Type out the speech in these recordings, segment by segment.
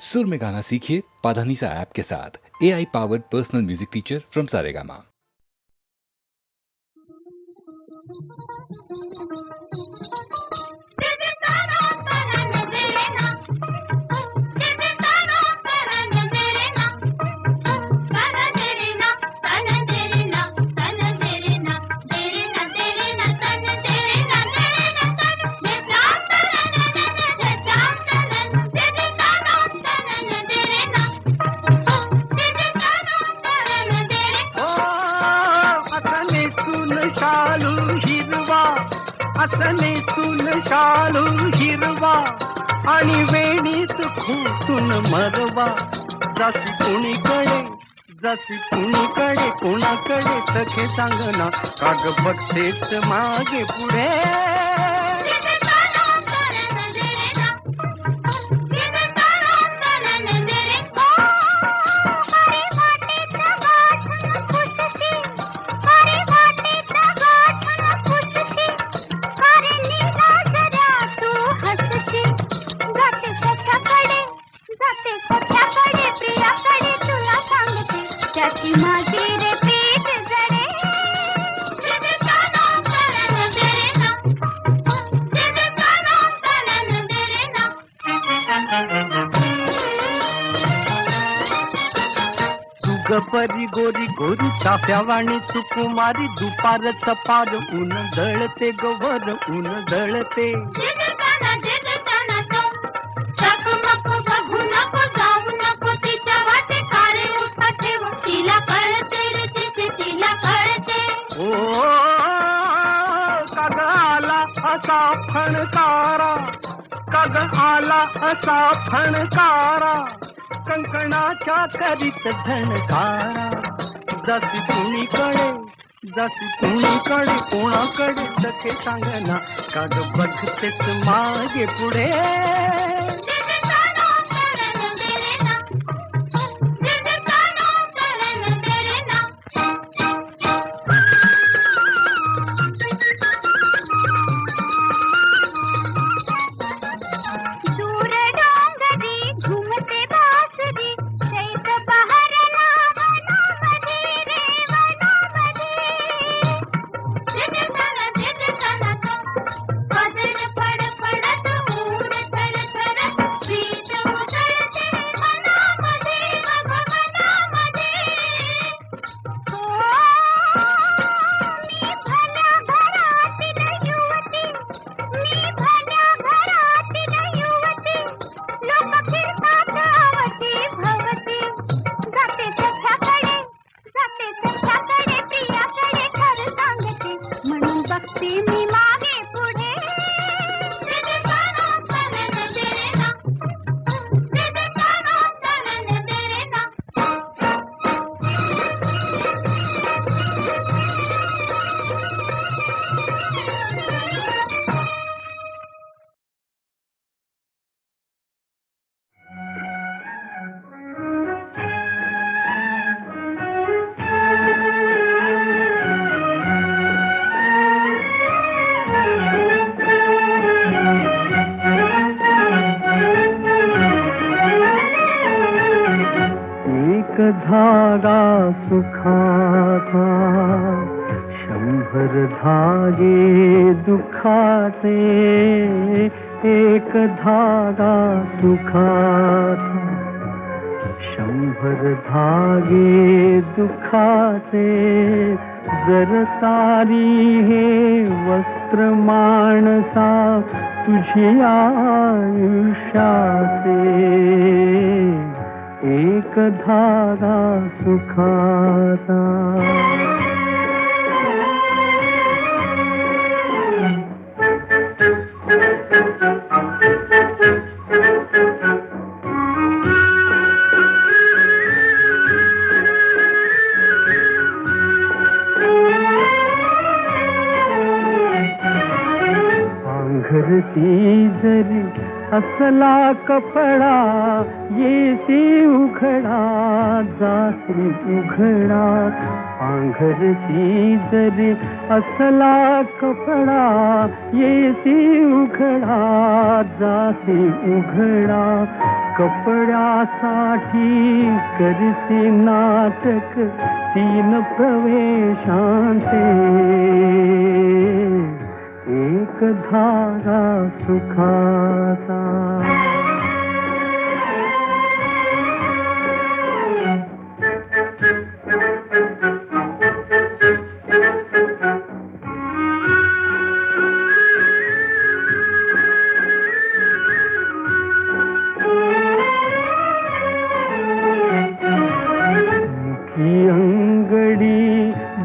सुर में गाना सीखिए पाधानीसा ऐप के साथ। AI powered personal music teacher from Saregama. असने तुन शालू हिरवा आणि वेणीत खूतून मरवा जशी कुणीकडे कोणाकडे सखे सांगना काग बघतेच मागे पुढे परी गोरी गोरी चाफ्यावाणी सुकुमारी दुपारच पार ऊन दळते गवर ऊन दळते ओ काग आला असा फणकारा काग आला असा फणकारा कंकणाच्या करीत झणकारा जशी कुणीकडे कोणाकडे सखे सांगना काग बघतेच मागे पुढे धागा सुखाचा 100 धागे दुखाचे एक धागा सुखाचा 100 धागे दुखाचे जर सारी हे वस्त्र माणसा तुझी आयुष्याचे एक धागा सुखाचा पांघरती जरी असला कपडा येसी उघडा जासी उघडा पांघरती जरी असला कपडा येसी उघडा जासी उघडा कपड्यासाठी करसी नाटक 3 प्रवेशांचे एक धारा सुखाचा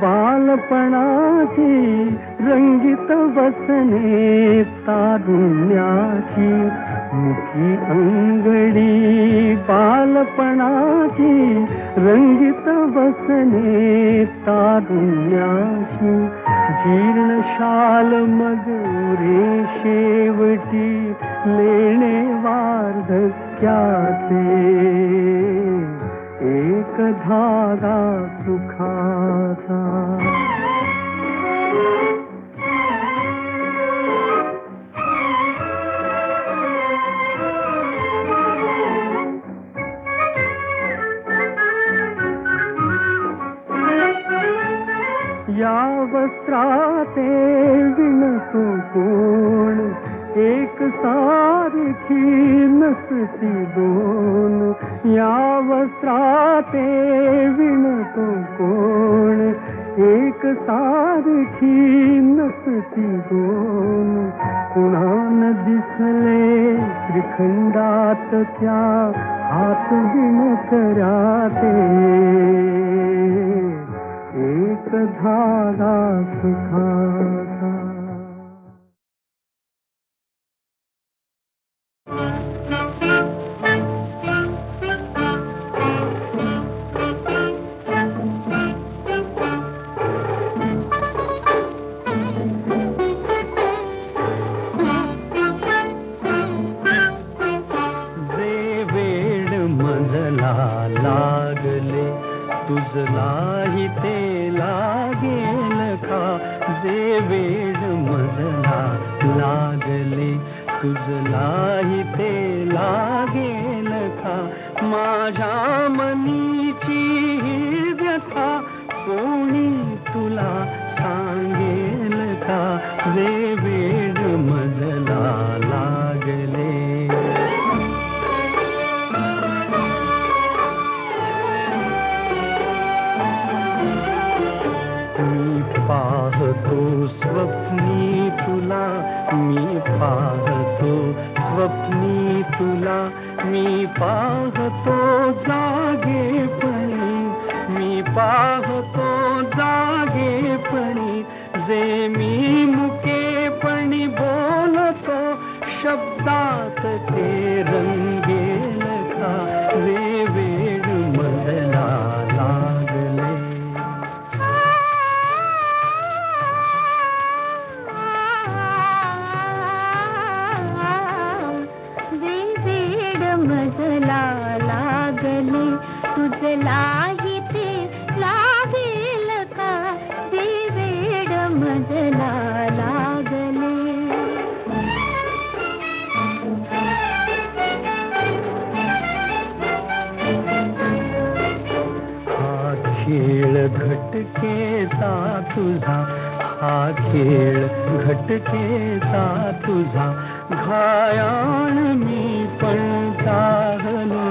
बालपणाची रंगीत वसने तारुण्याची मुखी अंगडी बालपणाची रंगीत वसने तारुण्याची जीर्ण शाल मग शेवटी लेणे वार्धक्याचे एक धागा सुखाचा या वस्त्राते विणतो कोण एक सारखी नसती दोन या वस्त्राते विणतो कोण एक सारखी नसती दोन कुणान दिसले त्रिखंडात त्या हात विणकऱ्याते एक धागा सुखाचा लागले तुझलाही ते लागेल का जे वेळ मजला लागले तुझलाही ते लागेल का माझ्या मनीची ही व्यथा कोणी तुला सांगेल का जे वेळ मजला लागले पाहतो स्वप्नी तुला मी पाहतो स्वप्नी तुला मी पाहतो जागेपणी मी पाहतो जागेपणी जे मी मुकेपणी बोलतो शब्दात ते रंगेल का जे वेळ मजला लागले मजला लागले तुझलाही ते लागेल का ते वेड मजला लागले हा खेळ घटकेचा तुझा हा खेळ घटकेचा तुझा घायाळ मी पण चाहलो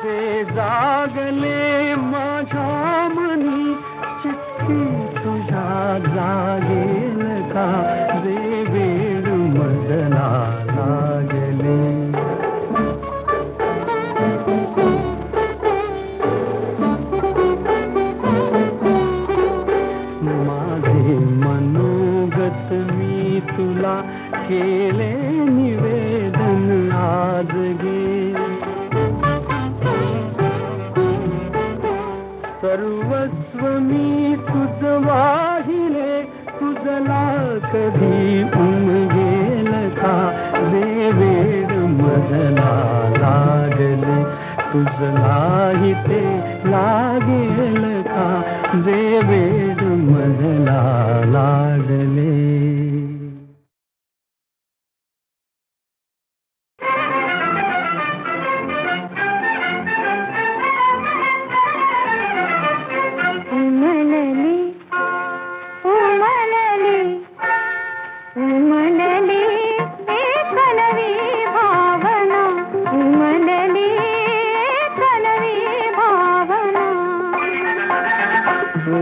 जे जागले माझ्या मनी चिठ्ठी तुझ्या जागेल का जे वेळ मजला लागले मी तुला केले निवेदन आज गे सर्वस्व मी तुझ वाहिले तुझला कधी उमगेल का जे वेळ मजला लागले तुझलाही ते लागेल का जे वेळ मजला लागले.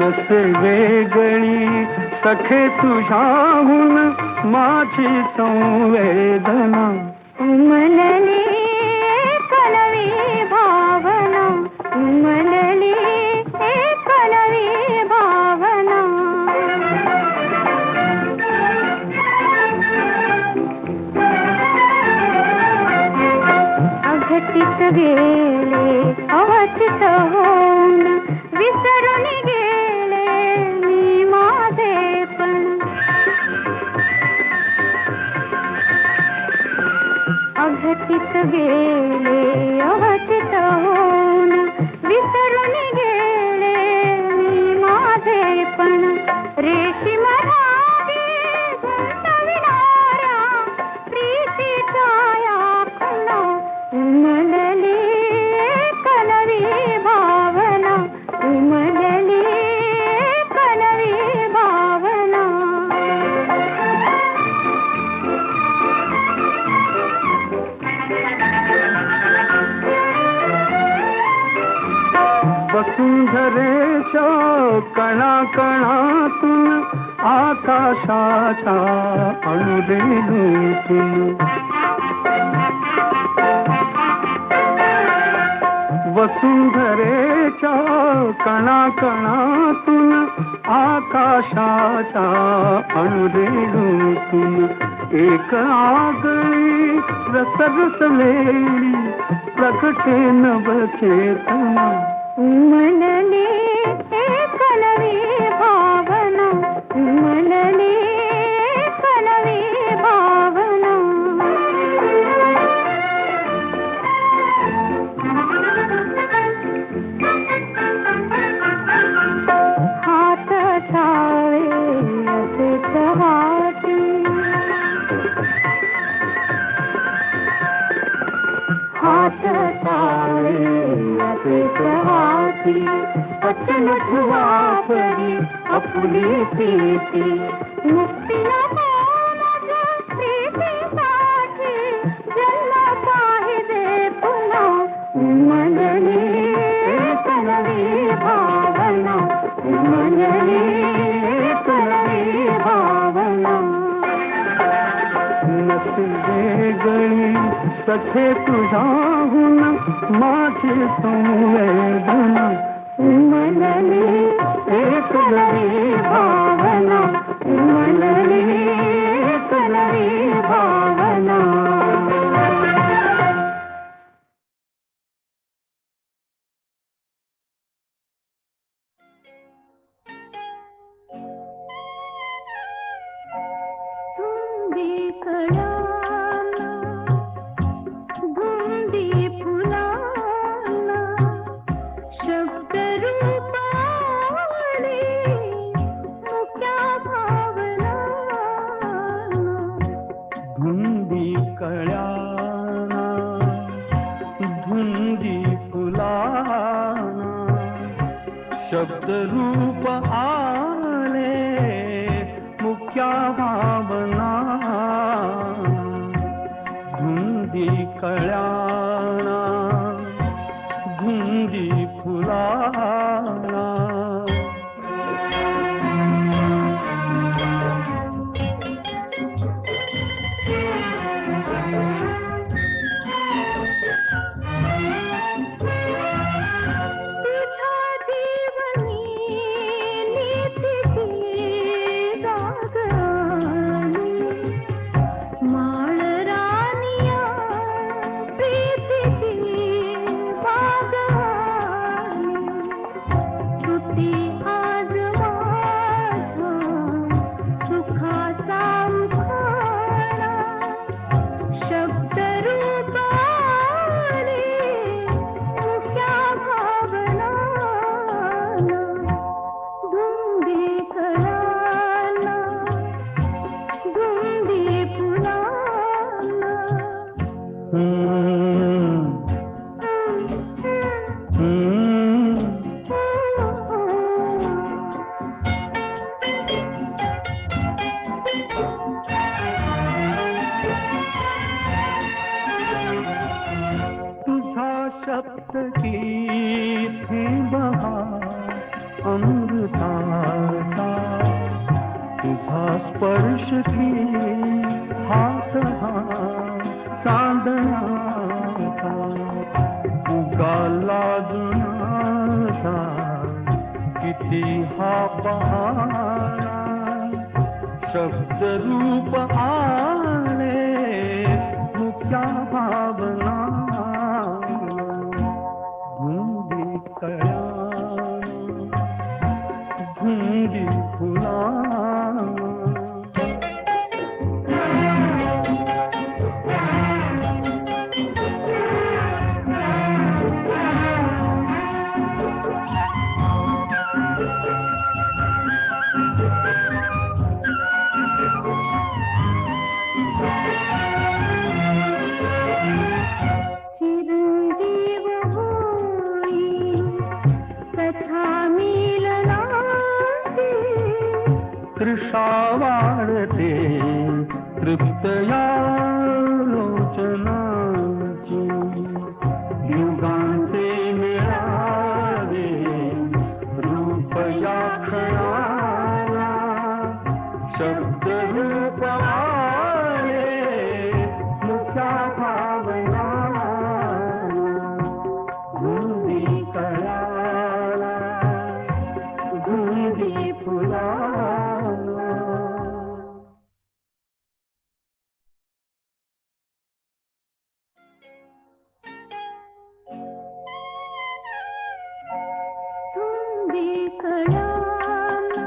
नसे वेगळी सखे तुझ्याहून माझी संवेदना उमलली कलवी भावना उमलली कलवी भावना अघटित गेले अवचित होऊन विसरून गेले मी माझेपण अघटित गेले अवचित होऊन विसरून गेले मी माझेपण रेशीम धागे गुंतविणाऱ्या प्रीतीच्या या खुणा उमलली कलवी भावना उमलली कलवी भावना. वसुंधरेच्या कणाकणातून आकाशाच्या अणुरेणूतून वसुंधरेच्या कणाकणातून आकाशाच्या अणुरेणूतून एक आगळी रसरसलेली प्रकटे नवचेतना उमलली कलवी भावना उमलली कलवी भावना. हात छावे असेच हाती हात छावे असेच हाती वचन ठुवा परी आपली प्रीती मुक्तीला माझ प्रीतीसाठी जन्म पाहिजे पुन्हा उमलली कलवी भावना उमलली कलवी भावना. नसे वेगळी सखे तुझ्याहून माझी संवेदना उमलली कलवी भावना उमलली कलवी भावना. धुंदी कळाला धुंदी फुलाला शब्द रूप आले मुक्या भावना धुंदी कळ्याना धुंदी फुलाना शब्द रूप आले मुख्या भावना धुंदी कळ्याना धुंदी फुलाना तुझ्या जीवनी नीतीची जागराणी माळ रानिया सप्तकी बहार अमृताचा तुझा स्पर्श की हात हा चांदण्याचा उगाला जुनाचा किती हा पहारा शब्द रूप आले मुक्या भावना धुंदी कळ्या धुंदी फुला चिरंजीव होई कथा मिलनाची तृषा वाढते तृप्तया लोचनाची युगांचे मिळावे रूप या क्षणाला शब्द रूप आले मुक्या भावना धुंदी कळाला धुंदी फुला धुंदी कळाला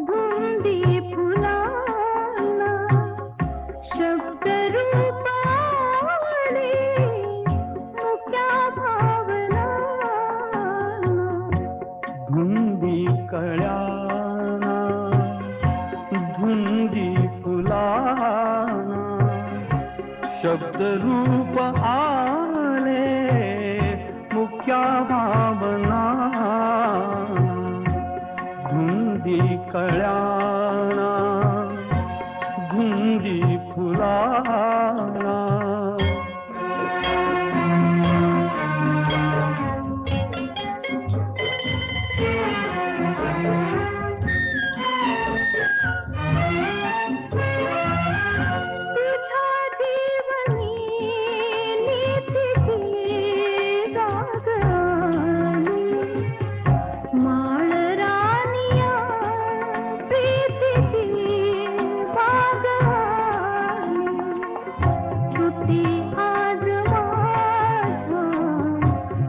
धुंदी फुलाला शब्द रूप आले मुक्या भावना धुंदी कळ्याना धुंदी फुलाना शब्द रूप आले मुक्या भावना धुंदी कळ्याना धुंदी फुलाना तुझ्या जीवनी नीतीची जाग आली माळ रानिया प्रीतीची बाग आली सुटी आज माझ्या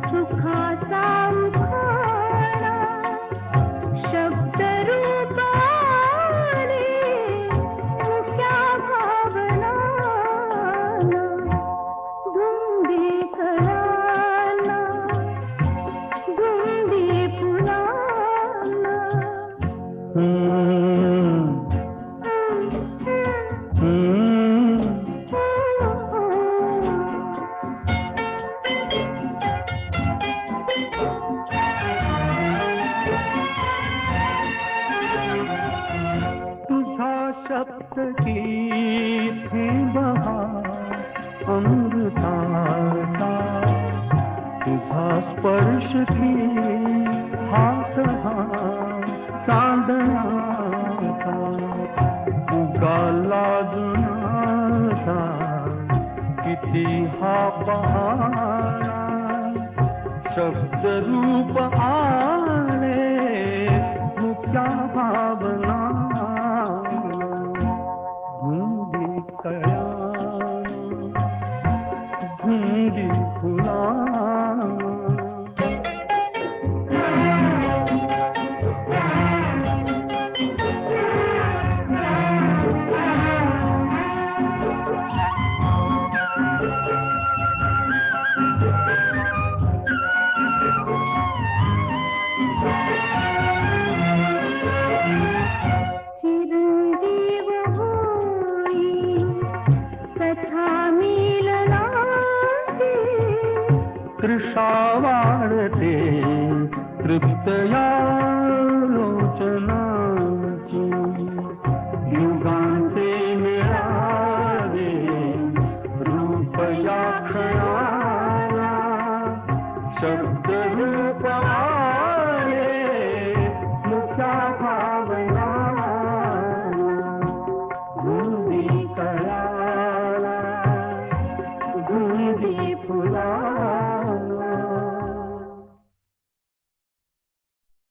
सुखाचा उखाणा शब्द रूप आले मुक्या भावना धुंदी कळाला धुंदी फुलाला तुझा सप्तकी बहार अमृताचा तुझा स्पर्श की हात हा चांदण्याचा उगाला जुनाचा किती हा पहारा शब्द रूप आले मुक्या भावना धुंदी कळ्या धुंदी फुला चिरंजीव होई कथा मिलनाची तृषा वाढते तृप्तया लोचनाची युगांचे मिळावे रूप या क्षणाला शब्द